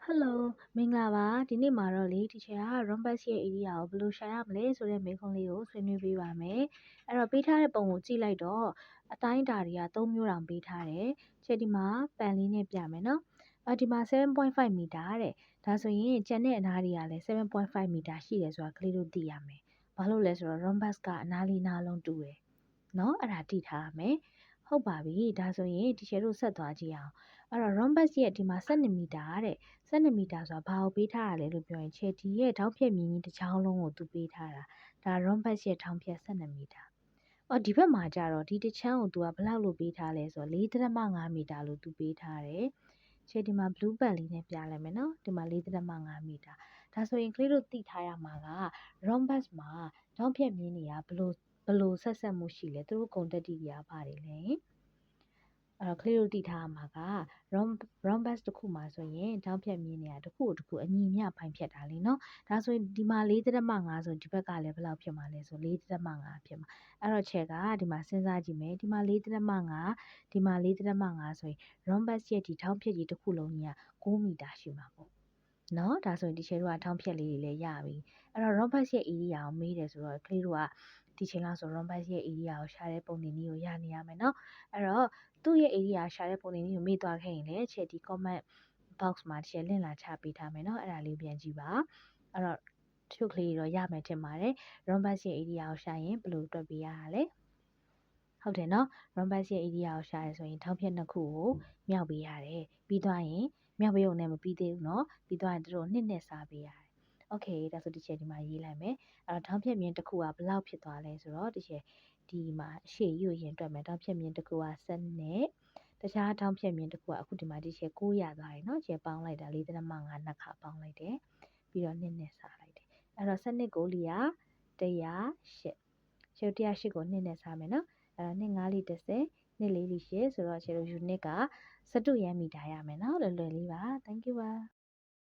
Hello မင်္ဂလာပါဒီနေ့မှာတော့လေဒီချက်က Rhombus ရဲ့ area ကိုဘယ်လိုရှာရမလဲဆိုတဲ့မေးခွန်းလေးကိုဆွေးနွေးပေးပါမယ်အဲ့တော့ပေးထားတဲ့ပုံကိုကြည့်လိုက်တော့အတိုင်းအတာတွေက3မျိုးတောင်ပေးထားတယ်ချက်ဒီမှာပန်လေးနဲ့ပြမယ်နော်ဒီမှာ7.5 မီတာတဲ့ဒါဆိုရင်ကျန်တဲ့အနားတွေကလည်း7.5 မီတာရှိတယ်ဆိုတာကလေးတို့သိရမယ်ဘာလို့လဲဆိုတော့ Rhombus ကအနားလေးနားလုံးတူတယ်နော်အဲ့ဒါသိထားရမယ်ဟုတ်ပါပြီဒါဆိုရင်ဒီချက်တို့ဆက်သွားကြည့်အောင်အဲ့တော့ Rhombus ရဲ့ဒီမှာ12မီတာတဲ့12မီတာဆိုတာဘာကိုပေးထားရလဲလို့ပြောရင်ခြေဒီရဲ့ထောက်ဖြက်မြင်းကြီးတစ်ချောင်းလုံးကိုသူပေးထားတာဒါ Rhombus ရဲ့ထောက်ဖြက်12မီတာဒီဘက်မှာကျတော့ဒီတစ်ချမ်းကိုသူကဘယ်လောက်လို့ပေးထားလဲဆိုတော့4.5မီတာလို့သူပေးထားတယ်ခြေဒီမှာ blue band လေးနဲ့ပြလိုက်မယ်နော်ဒီမှာ4.5မီတာဒါဆိုရင်ကလေးတို့သိထားရမှာက Rhombus မှာထောက်ဖြက်မြင်းတွေကဘလို့ဆက်ဆက်မှုရှိလဲသူတို့ဂုဏ်တက်တီတွေကပါတယ်လေအဲ့တော့ကလေးတို့သိထားရမှာက rhombus တစ်ခုမှာဆိုရင်ထောက်ဖြတ်မြင်းတွေကတစ်ခုတစ်ခုအညီမျှပိုင်းဖြတ်တာလေနော်ဒါဆိုရင်ဒီမှာ4.5ဆိုဒီဘက်ကလည်းဘယ်လောက်ဖြစ်မှာလဲဆို4.5ဖြစ်မှာအဲ့တော့ချက်ကဒီမှာစဉ်းစားကြည့်မယ်ဒီမှာ4.5ဒီမှာ4.5ဆိုရင် rhombus ရဲ့ဒီထောက်ဖြတ်ကြီးတစ်ခုလုံးကြီးက6မီတာရှိမှာပေါ့နော်ဒါဆိုရင်ဒီချေတို့ကထောက်ဖြတ်လေးတွေလည်းရပြီအဲ့တော့ rhombus ရဲ့ area ကိုမေးတယ်ဆိုတော့ကလေးတို့ကဒီချိန်လောက်ဆို rhombus ရဲ့ area ကိုရှာတဲ့ပုံနေနည်းကိုရနေရမယ်နော်အဲ့တော့သူ့ရဲ့ area ရှာတဲ့ပုံနေနည်းကိုမေးသွားခဲ့ရင်လည်းချက်ဒီ comment box မှာတစ်ချက်လင့်လာချပေးထားမယ်နော်အဲ့ဒါလေးပြန်ကြည့်ပါအဲ့တော့တချို့ကလေးတွေတော့ရမယ်ထင်ပါတယ် rhombus ရဲ့ area ကိုရှာရင်ဘယ်လိုတွက်ပေးရတာလဲဟုတ်တယ်နော် rhombus ရဲ့ area ကိုရှာရဆိုရင်ထောက်ဖြတ်နှစ်ခုကိုမြောက်ပေးရတယ်ပြီးသွားရင်မြောက်ပေးုံနဲ့မပြီးသေးဘူးเนาะပြီးသွားရင်တို့နှစ်နဲ့စားပေးရတယ်โอเคဒါဆိုဒီချက်ဒီမှာရေးလိုက်မယ်အဲ့တော့ထောက်ဖြတ်မြင်းတစ်ခုကဘယ်လောက်ဖြစ်သွားလဲဆိုတော့ဒီချက်ဒီမှာအရှေ့ကြီးကိုရင်တွက်မယ်ထောက်ဖြတ်မြင်းတစ်ခုက7နဲ့တခြားထောက်ဖြတ်မြင်းတစ်ခုကအခုဒီမှာဒီချက်9ရသွားတယ်เนาะချက်ပေါင်းလိုက်တာ4.5နှစ်ခါပေါင်းလိုက်တယ်ပြီးတော့နှစ်နဲ့စားလိုက်တယ်အဲ့တော့7ကိုလီယာ108ချက်108ကိုနှစ်နဲ့စားမယ်เนาะအဲ့တော့2 5လီ30နှစ်4လီ8ဆိုတော့ချက်တို့ unit က12ရန်မီတာရမယ်เนาะလွယ်လွယ်လေးပါ thank you ပါ